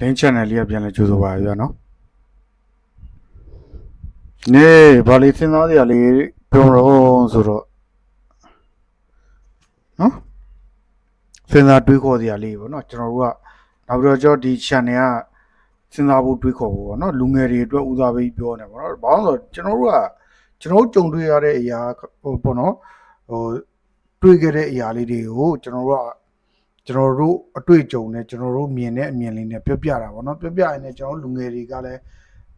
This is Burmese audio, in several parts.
Lane channel လေးကပြန်လဲကြိုးဆိုပါရနော်နေဘာလေးစဉ်းစားစရာလေးပြောတော့ဆိုတော့နော်စဉ်းစားတွေးခေါ်စရာလေးပေါ့နော်ကျွန်တော်တို့ကနောက်ပြီးတော့ကျွန်တော်ဒီ channel ကစဉ်းစားဖို့တွေးခေါ်ဖို့ပေါ့နော်လူငယ်တွေအတွက်ဦးစားပေးပြောနေပါတော့ဘာလို့ဆိုတော့ကျွန်တော်တို့ကြုံတွေ့ရတဲ့အရာဟိုပေါ့နော်ဟိုတွေးခဲ့တဲ့အရာလေးတွေကိုကျွန်တော်တို့အတွေ့အကြုံနဲ့ကျွန်တော်တို့မြင်တဲ့အမြင်လေးနဲ့ပြောပြတာပေါ့နော်ပြောပြရင်လည်းကျွန်တော်လူငယ်တွေကလည်း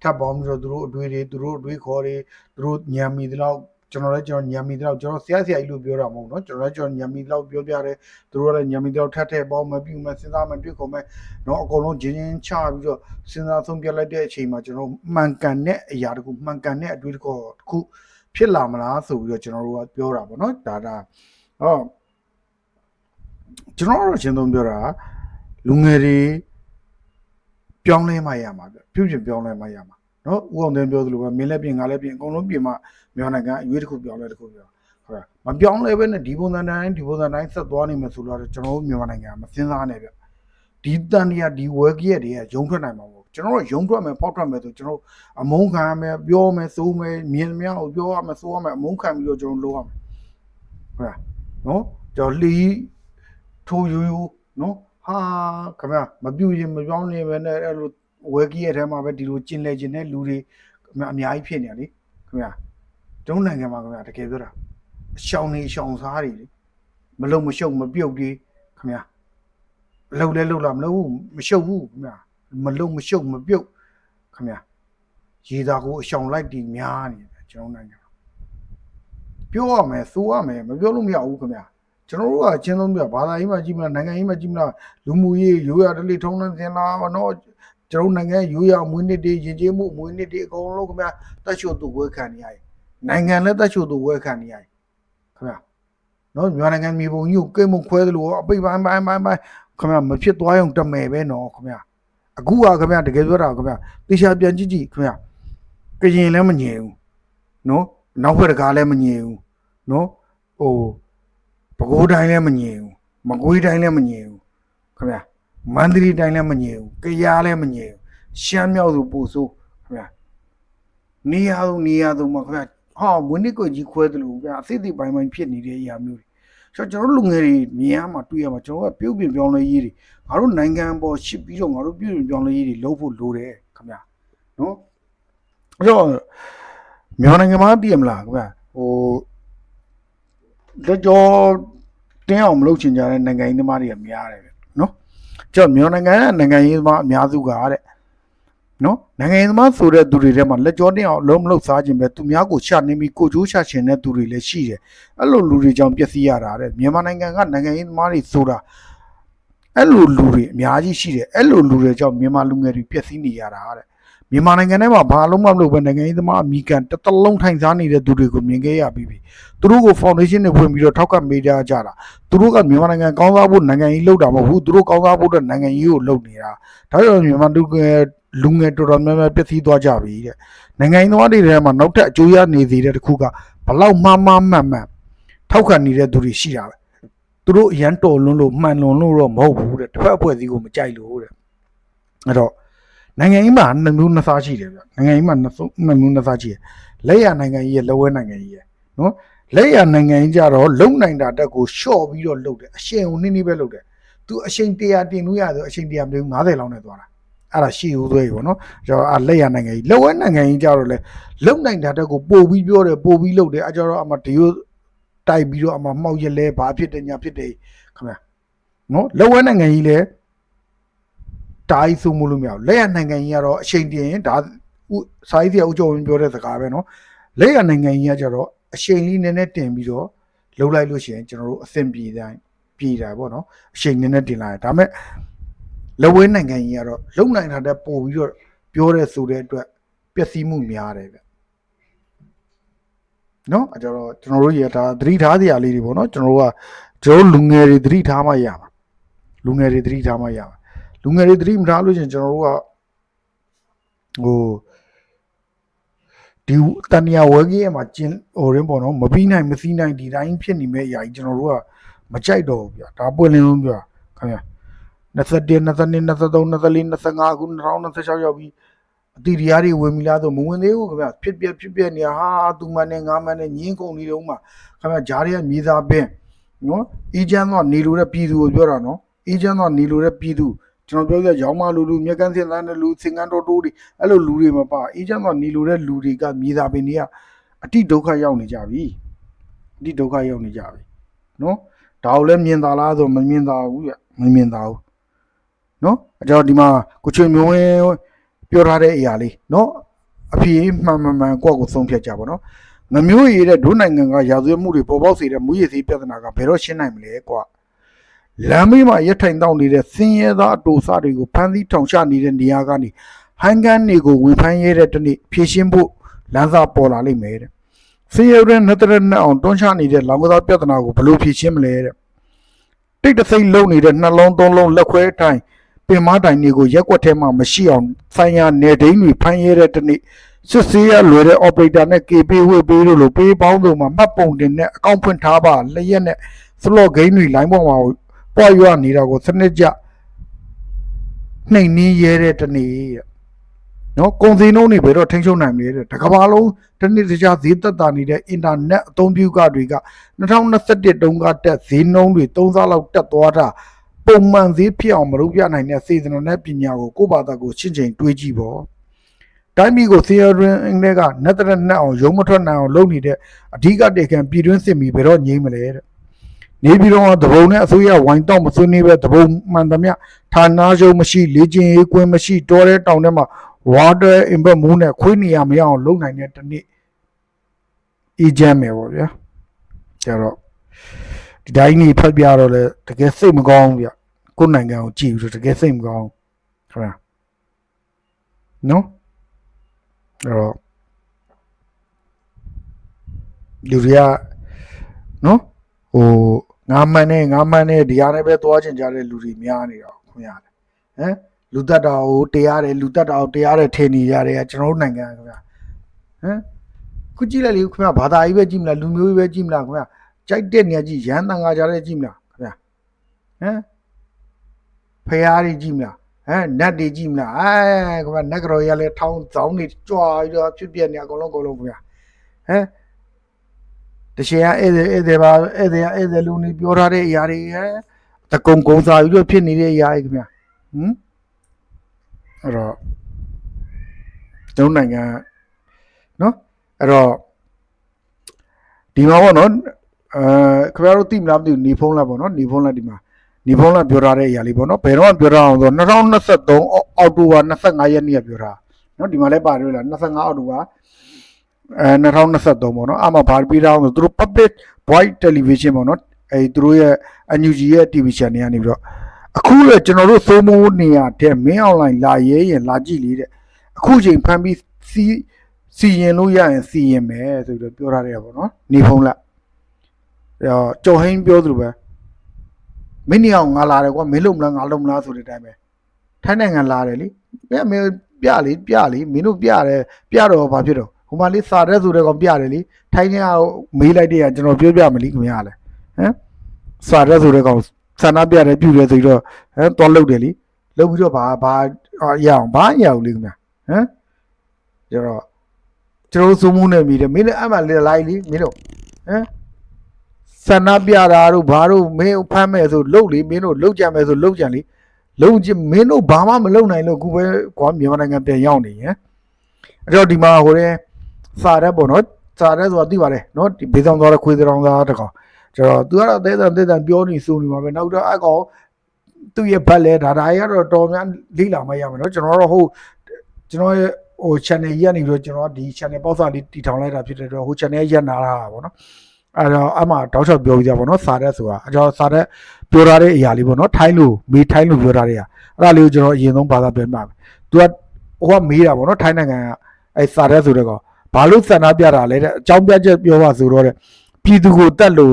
ထပ်ပေါင်းပြီးတော့သူတို့အတွေ့ခေါ်တွေသူတို့ညံမီတဲ့လောက်ကျွန်တော်ညံမီတဲ့လောက်ကျွန်တော်ဆရာကြီးလို့ပြောတာမဟုတ်နော်ကျွန်တော်ညံမီတဲ့လောက်ပြောပြတယ်သူတို့လည်းညံမီတဲ့လောက်ထပ်ထည့်ပေါင်းမပြုမစဉ်းစားမတွေ့ခေါ်မယ်နော်အကုန်လုံးချင်းချင်းချပြီးတော့စဉ်းစားဆုံးပြလိုက်တဲ့အချိန်မှာကျွန်တော်မှန်ကန်တဲ့အရာတခုမှန်ကန်တဲ့အတွေ့အခေါ်တစ်ခုဖြစ်လာမလားဆိုပြီးတော့ကျွန်တော်တို့ကပြောတာပေါ့နော်ဒါဟောကျွန်တော်တို့ရှင်းသုံးပြောတာလူငယ်တွေပြောင်းလဲမှရမှာဗျပြုပြင်ပြောင်းလဲမှရမှာနော်ဦးအောင်တင်ပြောသလိုပဲမင်းလည်းပြင်ငါလည်းပြင်အကုန်လုံးပြင်မှမြန်မာနိုင်ငံအရွေးတစ်ခုပြောင်းလဲတစ်ခုပြောဟုတ်လားမပြောင်းလဲပဲနဲ့ဒီပုံစံတိုင်းဆက်သွားနိုင်မယ်ဆိုတော့ကျွန်တော်တို့မြန်မာနိုင်ငံမစဉ်းစားနဲ့ဗျဒီတန်တရားဒီဝဲကြီးတွေကရုံထွက်နိုင်မှာမဟုတ်ကျွန်တော်တို့ရုံထွက်မယ်ဖောက်ထွက်မယ်ဆိုကျွန်တော်အမုန်းခံရမယ်ပြောမယ်စိုးမယ်မြင်များကိုပြောရမယ်စိုးရမယ်အမုန်းခံပြီးတော့ကျွန်တော်လုပ်ရမယ်ဟုတ်လားနော်ကျွန်တော်လီထိုးယူနော်ဟာခင်ဗျာမပြူရင်မပြောင်းနေပဲနဲ့အဲ့လိုဝဲကြီးရဲ့ထဲမှာပဲဒီလိုကျင်လဲကျင်တဲ့လူတွေအများကြီးဖြစ်နေရလေခင်ဗျာတုံးနိုင်ငံမှာခင်ဗျာတကယ်ပြောတာအရှောင်စားတွေလေမလုံမရှုပ်မပြုတ်တွေခင်ဗျာလှုပ်လဲလှုပ်လာမလှုပ်ဘူးမရှုပ်ဘူးခင်ဗျာမလုံမရှုပ်မပြုတ်ခင်ဗျာရေသာကိုအရှောင်လိုက်တည်များနေတယ်ကျွန်တော်နိုင်ငံပြောရမယ်စိုးရမယ်မပြောလို့မရဘူးခင်ဗျာကျွန်တော်တို့ကအချင်းဆုံးပြဘာသာရေးမှာကြည့်မလားနိုင်ငံရေးမှာကြည့်မလားလူမှုရေးရိုးရာဓလေ့ထုံးတမ်းစင်လာတော့ကျွန်တော်နိုင်ငံရိုးရာမွေးနေ့တွေရင်ကျေးမှုမွေးနေ့တွေအကုန်လုံးခင်ဗျာတက်ချို့သူဝဲခံနေရတယ်နိုင်ငံလည်းတက်ချို့သူဝဲခံနေရတယ်ခင်ဗျာနော်မြန်မာနိုင်ငံမြေပုံကြီးကိုကိတ်မုံခွဲသလိုအပိတ်ပိုင်းခင်ဗျာမဖြစ်သွားရုံတမယ်ပဲနော်ခင်ဗျာအခုကခင်ဗျာတကယ်ပြောတာခင်ဗျာတေချာပြန်ကြည့်ခင်ဗျာကရင်လည်းမငြင်းဘူးနော်နောက်ဘက်တကားလည်းမငြင်းဘူးနော်ဟိုပဲခူးတိုင်းလည်းမငြင်းဘူးမကွေးတိုင်းလည်းမငြင်းဘူးခင်ဗျာမန္တလေးတိုင်းလည်းမငြင်းဘူးကယားလည်းမငြင်းဘူးရှမ်းမြောက်ဆိုပို့ဆိုးခင်ဗျာနေရာသုံးမှာခင်ဗျာဟာမွေးနေ့ကိုကြီးခွဲတယ်လို့ခင်ဗျာအသိပိုင်းဖြစ်နေတဲ့အရာမျိုးတွေဆိုတော့ကျွန်တော်တို့လူငယ်တွေမြင်ရမှာတွေ့ရမှာကျွန်တော်ကပြုတ်ပြင်ပြောင်းလဲရေးတွေငါတို့နိုင်ငံပေါ်ရှစ်ပြီးတော့ငါတို့ပြုတ်ပြင်ပြောင်းလဲရေးတွေလုပ်ဖို့လိုတယ်ခင်ဗျာနော်အဲ့တော့မြန်မာနိုင်ငံမှာတည်ရမလားခင်ဗျာဟိုလက်ကြောတင်းအောင်မလုပ်ချင်ကြတဲ့နိုင်ငံရေးသမားတွေကများတယ်ဗျနော်ကျွန်တော်မြန်မာနိုင်ငံကနိုင်ငံရေးသမားအများစုကတဲ့နော်နိုင်ငံရေးသမားဆိုတဲ့သူတွေထဲမှာလက်ကြောတင်းအောင်လုံးမလုပ်စားခြင်းပဲသူများကိုရှာနေပြီးကိုကျိုးရှာချင်တဲ့သူတွေလည်းရှိတယ်အဲ့လိုလူတွေကြောင့်ပျက်စီးရတာတဲ့မြန်မာနိုင်ငံကနိုင်ငံရေးသမားတွေဆိုတာအဲ့လိုလူတွေအများကြီးရှိတယ်အဲ့လိုလူတွေကြောင့်မြန်မာလူငယ်တွေပျက်စီးနေရတာတဲ့မြန်မာနိုင်ငံထဲမှာဘာလုံးမလုပ်ပဲနိုင်ငံရေးသမားအမိကန်တစ်လုံးထိုင်စားနေတဲ့သူတွေကိုမြင်ခဲ့ရပြီးပြီသူတို့ကို foundation တွေဖွင့်ပြီးတော့ထောက်ကမေးကြတာသူတို့ကမြန်မာနိုင်ငံကောင်းစားဖို့နိုင်ငံရေးလုပ်တာမဟုတ်ဘူးသူတို့ကောင်းစားဖို့အတွက်နိုင်ငံရေးကိုလုပ်နေတာဒါကြောင့်မြန်မာလူငယ်တော်တော်များများပျက်စီးသွားကြပြီတဲ့နိုင်ငံရေးသမားတွေထဲမှာနောက်ထပ်အကျိုးရနေသေးတဲ့တစ်ခုကဘလောက်မှန်ထောက်ခံနေတဲ့သူတွေရှိတာပဲသူတို့အရန်တော်လွန်းလို့မှန်လွန်လို့တော့မဟုတ်ဘူးတဲ့တစ်ဖက်အဖွဲ့အစည်းကိုမကြိုက်လို့တဲ့အဲ့တော့နိုင်ငံရေးမှာနှစ်မျိုးနှစ်စားရှိတယ်ဗျနိုင်ငံရေးမှာနှစ်မျိုးနှစ်စားရှိတယ်လက်ရနိုင်ငံရေးရဲ့လက်ဝဲနိုင်ငံရေးရဲ့နော်လက်ရနိုင်ငံရေးကြတော့လုံနိုင်တာတက်ကိုရှော့ပြီးတော့လုပ်တယ်အရှင်ကိုနှိပဲလုပ်တယ်သူအရှင်100တင်လို့ရဆိုအရှင်100မျိုး90လောက်နဲ့သွားတာအဲ့ဒါရှေ့ဦးသွဲကြီးပေါ့နော်ကျွန်တော်လက်ရနိုင်ငံကြီးလက်ဝဲနိုင်ငံကြီးကြတော့လေလုံနိုင်တာတက်ကိုပို့ပြီးပြောတယ်ပို့ပြီးလုပ်တယ်အကြတော့အမဒီလိုတိုက်ပြီးတော့အမမှောက်ရက်လဲဘာဖြစ်တယ်ညာဖြစ်တယ်ခင်ဗျာနော်လက်ဝဲနိုင်ငံကြီးလေတားဆိုးမလို့မရဘူးလက်ရနိုင်ငံကြီးကတော့အချိန်တည်းဒါစာရေးဆရာဦးကျော်ဝင်းပြောတဲ့စကားပဲနော်လက်ရနိုင်ငံကြီးကကျတော့အချိန်လေးနည်းနည်းတင်ပြီးတော့လှုပ်လိုက်လို့ရှိရင်ကျွန်တော်တို့အဆင်ပြေတာပေါ့နော်အချိန်နည်းနည်းတင်လာတယ်ဒါပေမဲ့လက်ဝဲနိုင်ငံကြီးကတော့လုံနိုင်တာတက်ပို့ပြီးတော့ပြောတဲ့ဆိုတဲ့အတွက်ပျက်စီးမှုများတယ်ဗျနော်အဲကျတော့ကျွန်တော်တို့ရတာသတိထားစရာလေးတွေပေါ့နော်ကျွန်တော်လူငယ်တွေသတိထားမှရမှာလူငယ်တွေသတိထားမှရမှာလူငယ်တွေသတိမထားလို့ရှင်ကျွန်တော်တို့ကဟိုဒီတန်ညာဝဲကြီးရဲ့မှာကျင်းဟိုရင်းပေါ့နော်မပြီးနိုင်မစည်းနိုင်ဒီတိုင်းဖြစ်နေမဲ့အရာကြီးကျွန်တော်တို့ကမကြိုက်တော့ဘူးဗျာဒါပွင့်လင်းလုံးပြောခင်ဗျာ 21 22 23 24 25ခု2026ရောက်ပြီအတီတရားတွေဝင်ပြီလားဆိုမဝင်သေးဘူးခင်ဗျဖြစ်ပြနေဟာသူမနဲ့ငါမနဲ့ညင်းကုန်နေတော့မှခင်ဗျဂျားတွေကမြေသားပင်နော်အေးချမ်းတော့နေလို့တဲ့ပြည်သူကိုပြောတာနော်အေးချမ်းတော့နေလို့တဲ့ပြည်သူကျွန်တော်ပြောရရောင်းမလူမြက်ကန်းစင်သားတဲ့လူစင်ကန်းတော်တိုးတွေအဲ့လိုလူတွေမပါအေးချမ်းတော့နေလို့တဲ့လူတွေကမြေသားပင်တွေကအတိဒုက္ခရောက်နေကြပြီအတိဒုက္ခရောက်နေကြပြီနော်ဒါကိုလည်းမြင်သာလားဆိုမမြင်သာဘူးဗျမမြင်သာဘူးနော်အကြောင်းဒီမှာကိုချွေမျိုးဝင်းပြောထားတဲ့အရာလေးနော်အဖြေမှန်ကိုယ့်ကိုဆုံးဖြတ်ကြပါနော်ငမျိုးရည်တဲ့ဒုနိုင်ငံကရာဇဝတ်မှုတွေပေါ်ပေါက်စေတဲ့မူရည်စည်းပြဿနာကဘယ်တော့ရှင်းနိုင်မလဲကွာလမ်းမေးမှာရက်ထိုင်တောင်းနေတဲ့စင်ရဲသားအတူစားတွေကိုဖမ်းဆီးထောင်ချနေတဲ့နေရာကနေဟန်ကန်တွေကိုဝင်ဖမ်းရတဲ့တနေ့ဖြည့်ရှင်းဖို့လမ်းစာပေါ်လာလိမ့်မယ်တဲ့စင်ရဲတဲ့နှစ်သက်နဲ့အောင်တွန်းချနေတဲ့လောင်ကစားပြဿနာကိုဘယ်လိုဖြည့်ရှင်းမလဲတဲ့တိတ်တဆိတ်လုံနေတဲ့နှလုံးသုံးလုံးလက်ခွဲထိုင်ပင်မတိုင်တွေကိုရက်ွက်ထဲမှာမရှိအောင်ဆိုင်ရာနယ်ဒိန်းတွေဖမ်းရတဲ့တနေ့စစ်စေးရလွယ်တဲ့ operator နဲ့ KP ဝှေ့ပေးလို့ပေးပေါင်းစုံမှာမှတ်ပုံတင်နဲ့အကောင့်ဖွင့်ထားပါလျက်နဲ့ slot game တွေ line ပေါ်မှာပွားရွာနေတာကိုစနစ်ကျနှိမ်နင်းရဲတဲ့တနေ့တဲ့နော်ကုန်စည်နှုန်းတွေဘယ်တော့ထိန်းချုပ်နိုင်မလဲတဲ့တစ်ကမ္ဘာလုံးတနေ့တခြားဈေးသက်သာနေတဲ့ internet အသုံးပြုကတွေက2021တုန်းကတက်ဈေးနှုန်းတွေ3ဆလောက်တက်သွားတာပုံမှန်ဈေးဖြစ်အောင်မလုပ်ပြနိုင်တဲ့စေတနာနဲ့ပညာကိုကိုယ့်ဘာသာကိုရှင်းချိန်တွေးကြည့်ပေါ့တိုင်းပြည်ကိုစီးရဲရင်းတွေကနက်တဲ့နဲ့အောင်ရုံးမထွက်နိုင်အောင်လုပ်နေတဲ့အဓိကတေခံပြည်တွင်းစစ်မီဘယ်တော့ငြိမ်းမလဲတဲ့နေပြည်တော်ကတဘုံနဲ့အစိုးရဝိုင်းတော့မဆွေးနွေးပဲတဘုံမှန်သမျှဌာနချုပ်မရှိလေ့ကျင့်ရေးကွင်းမရှိတောတဲ့တောင်ထဲမှာ water input မူးနဲ့ခွေးနေရမရအောင်လုပ်နိုင်တဲ့တနေ့အေဂျင့်မယ်ပေါ့ဗျာကျတော့ဒီတိုင်းနေဖက်ပြတော့လေတကယ်စိတ်မကောင်းဘူးဗျကိုယ်နိုင်ငံကိုကြည့်ပြီးတော့တကယ်စိတ်မကောင်းဟုတ်လားနော်အဲ့တော့လူတွေကနော်ဟိုငါမှန်နဲ့ဒီဟာနဲ့ပဲသွားချင်ကြတဲ့လူတွေများနေတော့ခွင့်ရတယ်ဟမ်လူတတ်တာကိုတရားတယ်လူတတ်တာကိုတရားတယ်ထင်နေရတယ်ကျွန်တော်တို့နိုင်ငံခင်ဗျာဟမ်ခုကြည့်လိုက်လေခင်ဗျာဘာသာကြီးပဲကြည့်မလားလူမျိုးကြီးပဲကြည့်မလားခင်ဗျာကြိုက်တဲ့နေရာကြီးရန်တန်ခါကြတဲ့ကြည့်မလားခင်ဗျာဟမ်ဖျားကြီးကြည့်မလားဟမ်နတ်တွေကြည့်မလားခင်ဗျာနတ်ကတော်ရလဲထောင်းဇောင်းတွေကြွားပြီးတော့ဖြစ်ပြနေအကုန်လုံးခင်ဗျာဟမ်တရှေကဧည့်သည်လူနေပြောထားတဲ့အရာတွေတကုံစားပြီးတော့ဖြစ်နေတဲ့အရာတွေခင်ဗျာအဲ့တော့တုံးနိုင်ငံနော်အဲ့တော့ဒီမှာပေါ့နော်ခင်ဗျားတို့သိမလားမသိဘူးနေဖုန်းလာပေါ့နော်နေဖုန်းလာဒီမှာနေဖုန်းလာပြောထားတဲ့အရာလေးပေါ့နော်ဘယ်တော့ပြောထားအောင်ဆို2023အောက်တိုဘာ25ရက်နေ့ကပြောထားနော်ဒီမှာလည်းပါတယ်လား25အောက်တိုဘာ2023ပေါ့နော်အမှဘာပြီးတော့ဆိုသူတို့ public voice television ပေါ့နော်အဲသူတို့ရဲ့ NUG ရဲ့ TV channel ကနေပြီးတော့အခုလေကျွန်တော်တို့သုံးမိုးနေရတဲ့မင်း online လာရဲရင်လာကြည့်လေတဲ့အခုချိန်ဖမ်းပြီးစီရင်လို့ရရင်စီရင်မယ်ဆိုပြီးတော့ပြောထားတယ်ပေါ့နော်နေဖုန်းလက်ကြော်ဟင်းပြောသလိုပဲမင်းနေအောင်ငါလာတယ်ကွာမင်းလုံမလားငါလုံမလားဆိုတဲ့အတိုင်းပဲထိုင်းနိုင်ငံလာတယ်လေမင်းပြလေမင်းတို့ပြတယ်ပြတော့ဘာဖြစ်တော့ဟိုမှာလေးစာတဲ့ဆိုတဲ့ကောင်ပြတယ်လေထိုင်းကမေးလိုက်တဲ့ကကျွန်တော်ပြောပြမလိခင်ဗျားလေဟမ်စာတဲ့ဆိုတဲ့ကောင်ဆန္ဒပြတယ်ပြုတယ်ဆိုပြီးတော့သွားလုတ်တယ်လေလုတ်ပြီးတော့ဘာရအောင်ဘာရအောင်လေခင်ဗျာဟမ်ကျတော့ကျွန်တော်စုံမှုနဲ့မိတယ်မင်းလည်းအဲ့မှာလိုက်လေမင်းတို့ဟမ်ဆန္ဒပြတာတို့ဘာတို့မင်းဖမ်းမဲ့ဆိုလုတ်လေမင်းတို့လုတ်ကြမယ်ဆိုလုတ်ကြလေလုတ်မင်းတို့ဘာမှမလုတ်နိုင်လို့ခုပဲကွာမြန်မာနိုင်ငံပြန်ရောက်နေရင်အဲ့တော့ဒီမှာဟိုတဲ့စာရက်ပေါ့နော်စာရက်ဆိုတာသိပါတယ်နော်ဒီဘေးဆောင်သွားတဲ့ခွေးဆောင်သားတကောင်ကျတော့သူကတော့သေးတန်ပြောနေစိုးနေမှာပဲနောက်တော့အကောင်သူ့ရဲ့ဘက်လဲဒါရကတော့တော်များလေးလာမရမယ်နော်ကျွန်တော်တို့ကျွန်တော်ရဲ့ဟို channel ကြီးကနေပြီးတော့ကျွန်တော်ဒီ channel ပေါ့စာလေးတီထောင်လိုက်တာဖြစ်တဲ့တော့ဟို channel ရက်နာတာပေါ့နော်အဲ့တော့အမှတောက်ချောက်ပြောပြကြပါတော့စာရက်ဆိုတာအကြောင်းစာရက်ပြောထားတဲ့အရာလေးပေါ့နော်ထိုင်းလို့မေးထိုင်းလို့ပြောထားတဲ့အရာအဲ့ဒါလေးကိုကျွန်တော်အရင်ဆုံးဘာသာပြန်ပြမယ်သူကဟိုကမေးတာပေါ့နော်ထိုင်းနိုင်ငံကအဲ့စာရက်ဆိုတဲ့ကောင်ဘာလို့ဆန္ဒပြတာလဲတဲ့အကြောင်းပြချက်ပြောပါဆိုတော့တဲ့ပြည်သူကိုတက်လို့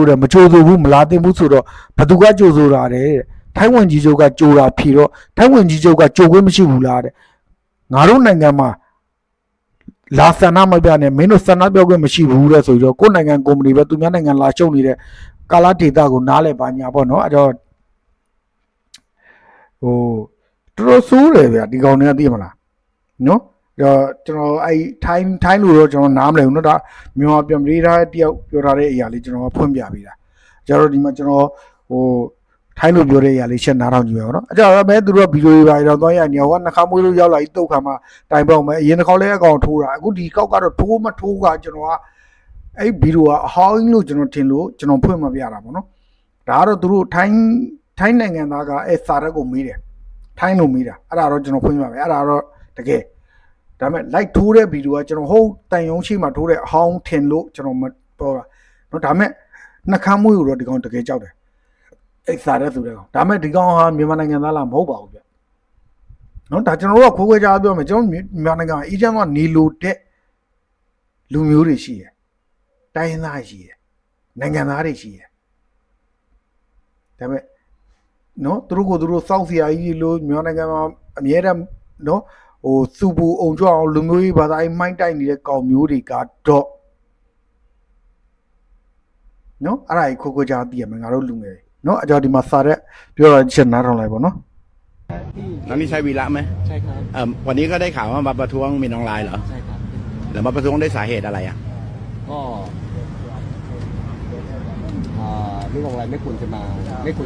တဲ့မကြိုဆိုဘူးမလာသင့်ဘူးဆိုတော့ဘသူကကြိုဆိုတာတဲ့ထိုင်းဝန်ကြီးချုပ်ကကြိုတာဖြေတော့ထိုင်းဝန်ကြီးချုပ်ကကြိုခွင့်မရှိဘူးလားတဲ့ငါတို့နိုင်ငံမှာလာဆန္ဒမပြနဲ့မင်းတို့ဆန္ဒပြခွင့်မရှိဘူးတဲ့ဆိုပြီးတော့ကိုယ်နိုင်ငံကုမ္ပဏီပဲသူများနိုင်ငံလာရှုံနေတဲ့ကာလာဒေတာကိုနားလဲပါညာပေါ့နော်အဲ့တော့ တော်ဆိုးတယ်ဗျဒီကောင်တွေကသိမလားနော်ကျွန်တော်အဲ့ထိုင်းလို့တော့ကျွန်တော်နားမလည်ဘူးနော်ဒါမြန်မာပြန်ပြေးထားတဲ့တယောက်ပြောထားတဲ့အရာလေးကျွန်တော်ဖွင့်ပြပေးတာကျတော့ဒီမှာကျွန်တော်ထိုင်းလို့ပြောတဲ့အရာလေးရှင်းနားထောင်ကြည့်ရအောင်နော်အကြတော့မဲသူတို့ကဗီဒီယိုတွေပါတော့သွားရနေဟောနှခါမွေးလို့ရောက်လာပြီးတုတ်ခါမှာတိုင်ပေါက်မယ်အရင်တစ်ခေါက်လဲအကောင်ထိုးတာအခုဒီကောက်ကတော့ထိုးမထိုးကကျွန်တော်ကအဲ့ဗီဒီယိုကအဟောင်းလို့ကျွန်တော်ထင်လို့ကျွန်တော်ဖွင့်မပြတာပေါ့နော်ဒါကတော့သူတို့ထိုင်းနိုင်ငံသားကအဲ့စာရက်ကိုမေးတယ်ထိုင်းလို့မေးတာအဲ့ဒါတော့ကျွန်တော်ဖွင့်ပြမယ်အဲ့ဒါတော့တကယ်ဒါပေမဲ့ like ထိုးတဲ့ဗီဒီယိုကကျွန်တော်ဟုတ်တန်ယုံရှိမှထိုးတဲ့အဟောင်းထင်လို့ကျွန်တော်မပေါ်တာနော်ဒါပေမဲ့နှခမ်းမွေးကိုတော့ဒီကောင်တကယ်ကြောက်တယ်အဲ့စာရက်ဆိုတဲ့ကောင်ဒါပေမဲ့ဒီကောင်ဟာမြန်မာနိုင်ငံသားလားမဟုတ်ပါဘူးဗျနော်ဒါကျွန်တော်တို့ကခိုးခွဲကြပြောမယ်ကျွန်တော်မြန်မာနိုင်ငံအေဂျင့်ကနေလို့တဲ့လူမျိုးတွေရှိတယ်တိုင်းရင်းသားရှိတယ်နိုင်ငံသားတွေရှိတယ်ဒါပေမဲ့နော်သူတို့ကိုသူတို့စောက်စရာကြီးလို့မြန်မာနိုင်ငံမှာအများတမ်းနော်စုပူအောင်ကြအောင်လူမျိုးရေးဘာသာရေးမိုင်းတိုက်နေတဲ့ကောင်မျိုးတွေကတော့နော်အဲ့ဒါကြီးခိုးခွဲကြသိရမယ်ငါတို့လူငယ်နော်အကြောဒီမှာစာရက်ပြောတာချက်နားထောင်လိုက်ပါနော်น้องนี่ใช่วีระไหมใช่ครับ วันนี้ก็ได้ข่าวว่ามาประท้วงมีน้องลายเหรอใช่ครับ แล้วมาประท้วงด้วยสาเหตุอะไรอ่ะก็ลูกของอะไรไม่ควร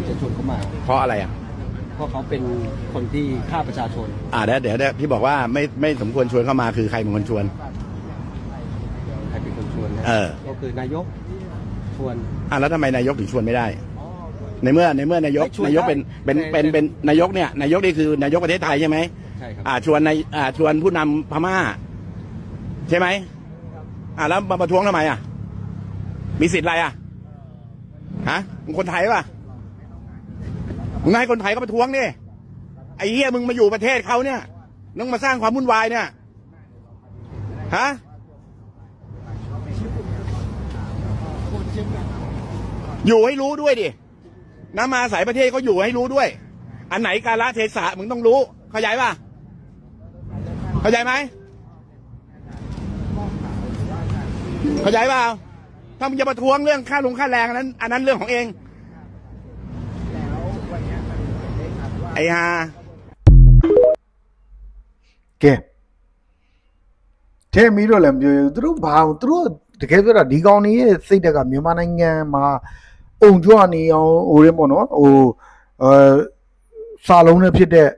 จะชวนเขามา เพราะอะไรอ่ะเพราะเขาเป็นคนที่ฆ่าประชาชนเดี๋ยวที่บอกว่าไม่สมควรชวนเข้ามาคือใครเป็นคนชวนใครเป็นคนชวนนะก็คือนายกชวนแล้วทำไมนายกถึงชวนไม่ได้ในเมื่อนายกเป็นนายกเนี่ยนายกนี่คือนายกประเทศไทยใช่ไหมใช่ครับชวนผู้นำพม่าใช่ไหมแล้วมาประท้วงทำไมอ่ะมีสิทธิ์อะไรอ่ะฮะมึงคนไทยป่ะมึงให้คนไทยก็ประท้วงดิไอ้เหี้ยมึงมาอยู่ประเทศเขาเนี่ยมึงมาสร้างความวุ่นวายเนี่ยฮะอยู่ให้รู้ด้วยดิน้ำมาสายประเทศเขาอยู่ให้รู้ด้วยอันไหนกาลเทศะมึงต้องรู้เข้าใจป่ะเข้าใจไหมเข้าใจเปล่าถ้ามึงจะประท้วงเรื่องค่าแรงอันนั้นเรื่องของเองไอ้ห่าကဲထဲမီတော့လည်းမပြောဘူးသူတို့ဘာသူတို့တကယ်ပြောတာဒီကောင်ကြီးရဲ့စိတ်တက်ကမြန်မာနိုင်ငံမှာအုံကြွနေအောင်ဟိုရင်းပေါ့နော်စာလုံးနဲ့ဖြစ်တဲ့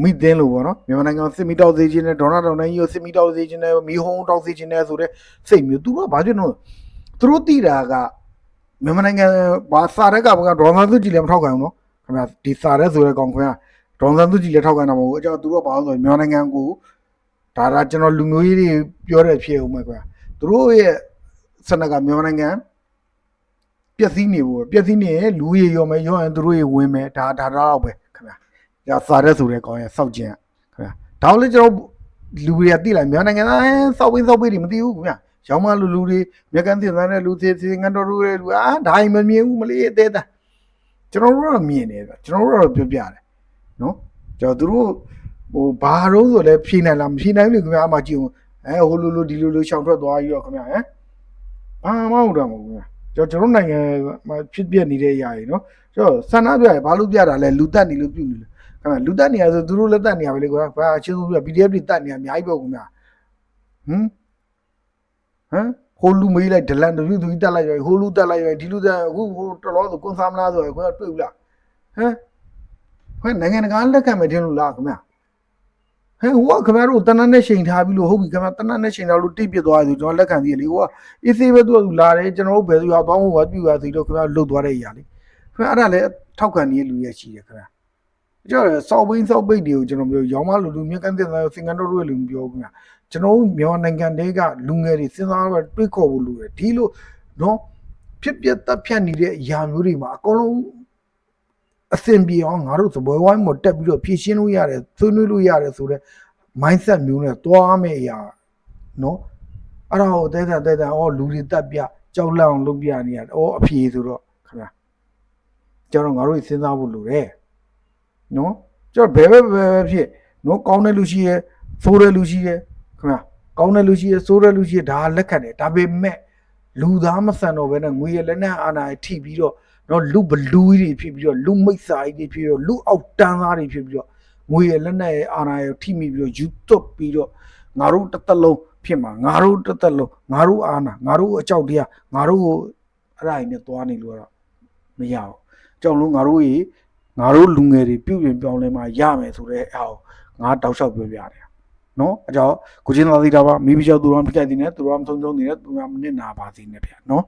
မိသင်းလို့ပေါ့နော်မြန်မာနိုင်ငံစစ်မီတောက်သေးခြင်းနဲ့ဒေါ်နာတော်နိုင်ကြီးကိုစစ်မီတောက်သေးခြင်းနဲ့မီဟုံးတောက်သေးခြင်းနဲ့ဆိုတဲ့စိတ်မျိုးသူကဘာဖြစ်လို့သူတို့တိတာကမြန်မာနိုင်ငံဘာစာရက်ကဒေါ်နာသူကြည်လည်းမထောက်ခံဘူးနော်ခင်ဗျာဒီစာရက်ဆိုတဲ့ကောင်ခွင်ကဒေါ်နာသူကြည်လည်းထောက်ခံတာမဟုတ်ဘူးအကြောင်းသူတို့ဘာလို့ဆိုမြန်မာနိုင်ငံကိုဒါကျွန်တော်လူမျိုးရေးတွေပြောတဲ့ဖြစ်ဦးမယ်ခင်ဗျာသူတို့ရဲ့စနကမြန်မာနိုင်ငံပျက်စီးနေဘူးပျက်စီးနေရင်လူရေရောမယ်ရောရင်သူတို့ရေဝင်မယ်ဒါတော့ပဲခင်ဗျာဒါစာရက်ဆိုတဲ့ကောင်ရဲ့စောက်ကျင်ခင်ဗျာဒါလည်းကျွန်တော်လူတွေကသိလိုက်မြန်မာနိုင်ငံသားစောက်ပေးတွေမသိဘူးခင်ဗျာရောင်းမလူတွေမြက်ကန်းတင်သားတဲ့လူသေးငန်းတော်တို့ရဲ့လူဒါမှမမြင်ဘူးမလေးအသေးသားကျွန်တော်တို့တော့မြင်တယ်ဗျကျွန်တော်တို့တော့ပြောပြတယ်နော်ကျွန်တော်တို့ဘာတော့ဆိုလဲဖြေနိုင်လားမဖြေနိုင်ဘူးခင်ဗျာအမှကြည့်အောင်ဟိုလိုဒီလိုရှောင်ထွက်သွားပြီးတော့ခင်ဗျာဘာမှမဟုတ်တော့ဘူးခင်ဗျာကျွန်တော်နိုင်ငံမှာဖြစ်ပြနေတဲ့အရာကြီးနော်ကျွန်တော်ဆန္ဒပြရဘာလို့ပြတာလဲလူတက်နေလို့ပြုနေလို့ခင်ဗျာလူတက်နေရဆိုသူတို့လက်တက်နေရပဲလေကွာဘာအချင်းဆုံးပြ PDF တွေတက်နေရအများကြီးပေါ့ခင်ဗျာဟိုလူမေးလိုက်ဒလန်တို့သူတက်လိုက်ရဟိုလူတက်လိုက်ရဒီလူတက်အခုဟိုတော်တော်ဆိုကွန်ဆာမလားဆိုရခွဲတွေ့ဘူးလားခွဲနိုင်ငံတကာလက်ခံမယ်ထင်လို့လားခင်ဗျာဟိုကခင်ဗျားတို့တနတ်နဲ့ချိန်ထားပြီးလို့ဟုတ်ပြီခင်ဗျာတနတ်နဲ့ချိန်ထားလို့တိတ်ပြစ်သွားဆိုကျွန်တော်လက်ခံသေးတယ်လေဟိုကအေးသေးပဲသူကလာတယ်ကျွန်တော်တို့ဘယ်သူရောက်သွားမှမပြူရဆိုတော့ခင်ဗျာလှုပ်သွားတဲ့အရာလေခင်ဗျာအဲ့ဒါလည်းထောက်ခံနေတဲ့လူရဲ့ရှိတယ်ခင်ဗျာကျွန်တော်စောက်ပိတ်တွေကိုကျွန်တော်ပြောရောင်းမလူမြက်ကန်းတဲ့စင်ကန်တော်တို့ရဲ့လူပြောခင်ဗျာကျွန်တော်မြန်မာနိုင်ငံတွေကလူငယ်တွေစဉ်းစားတော့တွေးခေါ်ဖို့လိုတယ်ဒီလိုနော်ဖြစ်ပျက်တပ်ဖြတ်နေတဲ့အရာမျိုးတွေမှာအကုန်လုံးအဆင်ပြေအောင်ငါတို့သဘောဝိုင်းမတက်ပြီးတော့ဖြည့်ရှင်းလို့ရတယ်ဆွေးနွေးလို့ရတယ်ဆိုတော့ mindset မျိုးနဲ့တွားမယ့်အရာနော်အဲ့ဒါကိုတဲ့လူတွေတက်ပြကြောက်လန့်အောင်လုပ်ပြနေရတယ်အဖြေဆိုတော့ခင်ဗျာကျွန်တော်ငါတို့စဉ်းစားဖို့လိုတယ်နော်ကျွန်တော်ဘယ်ဖြစ်နော်ကောင်းတဲ့လူရှိရဲဆိုးတဲ့လူရှိရဲခင်ဗျာကောင်းတဲ့လူရှိရဲဆိုးတဲ့လူရှိရဲဒါလက်ခံတယ်ဒါပေမဲ့လူသားမဆန်တော့ဘဲနဲ့ငွေရလက်နဲ့အာဏာထိပြီးတော့ နော်လူဘလူးကြီးတွေဖြစ်ပြီးတော့လူမိတ်စာကြီးတွေဖြစ်ပြီးတော့လူအောက်တန်းသားတွေဖြစ်ပြီးတော့ငွေရလက်နဲ့အာဏာရထိမိပြီးတော့ယူသွတ်ပြီးတော့ငါတို့တစ်သက်လုံးဖြစ်မှာငါတို့တစ်သက်လုံးငါတို့အာဏာငါတို့အကြောက်တရားငါတို့ကိုအဲ့ဒါကြီးနဲ့သွားနေလို့တော့မရဘူးကြောက်လို့ငါတို့လူငယ်တွေပြုပြင်ပြောင်းလဲမှရမယ်ဆိုတဲ့အော်ငါတောက်လျှောက်ပြောပြတယ်နော်အကြောင်းကိုချင်းသာသီတာပါမိမိကြောက်သူတော်မကြိုက်သေးနဲ့သူတော်မဆုံးဆုံးနေတဲ့သူတော်မနစ်နာပါသေးနဲ့ဗျာနော်